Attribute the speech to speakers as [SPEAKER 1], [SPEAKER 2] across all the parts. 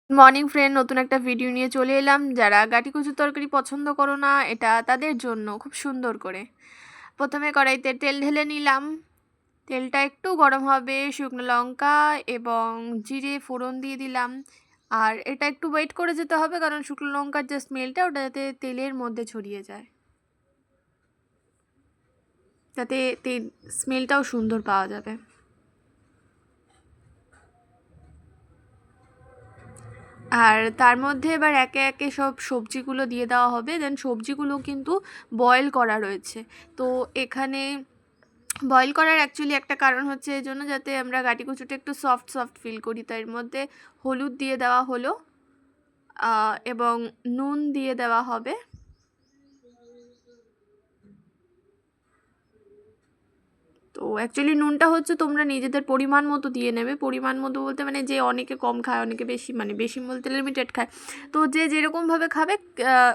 [SPEAKER 1] Morning friend, নতুন একটা video নিয়ে চলে এলাম। যারা গাটি কচুর তরকারি পছন্দ করো না, এটা তাদের জন্য খুব সুন্দর করে। প্রথমে কড়াইতে তেল ঢেলে নিলাম। তেলটা একটু গরম হবে, শুকনো লঙ্কা এবং জিরে ফোড়ন দিয়ে দিলাম। আর এটা একটু ওয়েট করে যেতে হবে, কারণ শুকনো লঙ্কার যে স্মেলটা ওটা যাতে তেলের মধ্যে ছড়িয়ে যায়, যাতে স্মেলটাও সুন্দর পাওয়া যাবে। আর তার মধ্যে এবার একে একে সব সবজিগুলো দিয়ে দেওয়া হবে। দেন সবজিগুলো কিন্তু বয়েল করা রয়েছে। তো এখানে বয়েল করার অ্যাকচুয়ালি একটা কারণ হচ্ছে এই জন্য, যাতে আমরা গাটি কচুটা একটু সফট সফট ফিল করি। তাই এর মধ্যে হলুদ দিয়ে দেওয়া হলো এবং নুন দিয়ে দেওয়া হবে। তো অ্যাকচুয়ালি নুনটা হচ্ছে তোমরা নিজেদের পরিমাণ মতো দিয়ে নেবে। পরিমাণ মতো বলতে মানে যে অনেকে কম খায়, অনেকে বেশি, মানে বেশি বলতে লিমিটেড খায়। তো যে যেরকমভাবে খাবে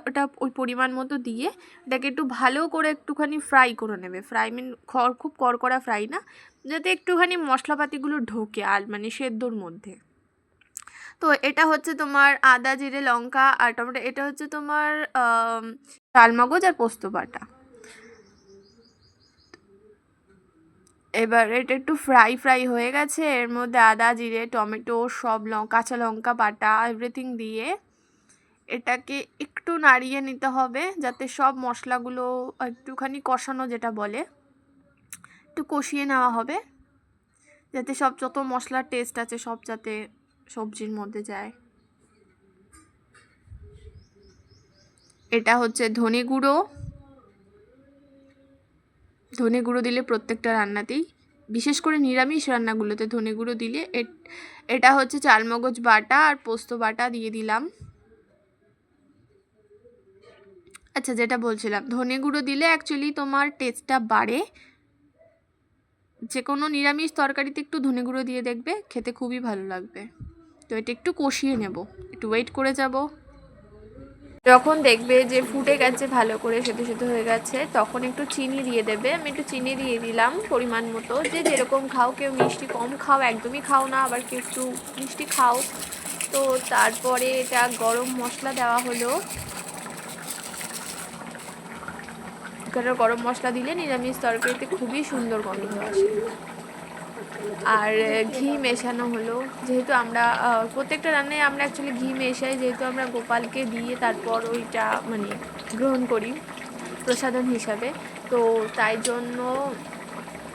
[SPEAKER 1] ওটা ওই পরিমাণ মতো দিয়ে এটাকে একটু ভালো করে একটুখানি ফ্রাই করে নেবে। ফ্রাই মিন খুব কড়কড়া ফ্রাই না, যাতে একটুখানি মশলাপাতিগুলো ঢোকে আর মানে সেদ্ধর মধ্যে। তো এটা হচ্ছে তোমার আদা জিরে লঙ্কা আর টমেটো, এটা হচ্ছে তোমার চালমগজ আর পোস্ত বাটা। এবার এটা একটু ফ্রাই হয়ে গেছে। এর মধ্যে আদা জিরে টমেটো সব কাঁচা লঙ্কা বাটা এভরিথিং দিয়ে এটাকে একটু নাড়িয়ে নিতে হবে, যাতে সব মশলাগুলো একটুখানি কষানো যেটা বলে, একটু কষিয়ে নেওয়া হবে, যাতে সব যত মশলার টেস্ট আছে সব যাতে সবজির মধ্যে যায়। এটা হচ্ছে ধনে গুঁড়ো দিলে প্রত্যেকটা রান্নাতেই, বিশেষ করে নিরামিষ রান্নাগুলোতে ধনে গুঁড়ো দিলে। এটা হচ্ছে চালমগজ বাটা আর পোস্ত বাটা দিয়ে দিলাম। আচ্ছা, যেটা বলছিলাম, ধনে গুঁড়ো দিলে অ্যাকচুয়ালি তোমার টেস্টটা বাড়ে। যে কোনো নিরামিষ তরকারিতে একটু ধনে গুঁড়ো দিয়ে দেখবে, খেতে খুবই ভালো লাগবে। তো এটা একটু কষিয়ে নেব, একটু ওয়েট করে যাব। যখন দেখবে যে ফুটে গেছে, ভালো করে সেদ্ধ হয়ে গেছে, তখন একটু চিনি দিয়ে দেবে। আমি একটু চিনি দিয়ে দিলাম পরিমাণ মতো। যে যেরকম খাও, কেউ মিষ্টি কম খাও, একদমই খাও না, আবার কেউ একটু মিষ্টি খাও। তো তারপরে এটা গরম মশলা দেওয়া হলো। এখানে গরম মশলা দিলে নিরামিষ তরকারিতে খুবই সুন্দর গন্ধ আসে। আর ঘি মেশানো হলো, যেহেতু আমরা প্রত্যেকটা রান্নায় আমরা অ্যাকচুয়ালি ঘি মেশাই, যেহেতু আমরা গোপালকে দিয়ে তারপর ওইটা মানে গ্রহণ করি প্রসাদন হিসাবে। তো তাই জন্য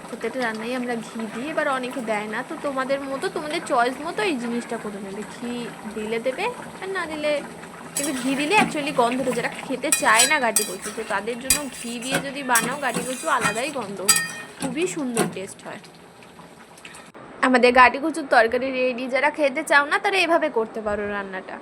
[SPEAKER 1] প্রত্যেকটা রান্নায় আমরা ঘি দিই। এবার অনেকে দেয় না, তো তোমাদের মতো, তোমাদের চয়েস মতো এই জিনিসটা করে নেবে। ঘি দিলে দেবে, আর না দিলে, কিন্তু ঘি দিলে অ্যাকচুয়ালি গন্ধটা, যারা খেতে চায় না গাটি কচু, তো তাদের জন্য ঘি দিয়ে যদি বানাও গাটি কচু, আলাদাই গন্ধ, খুবই সুন্দর টেস্ট হয়। আমাদের গাটি কচুর তরকারি রেডি। যারা খেতে চাও না তারা এভাবে করতে পারো রান্নাটা।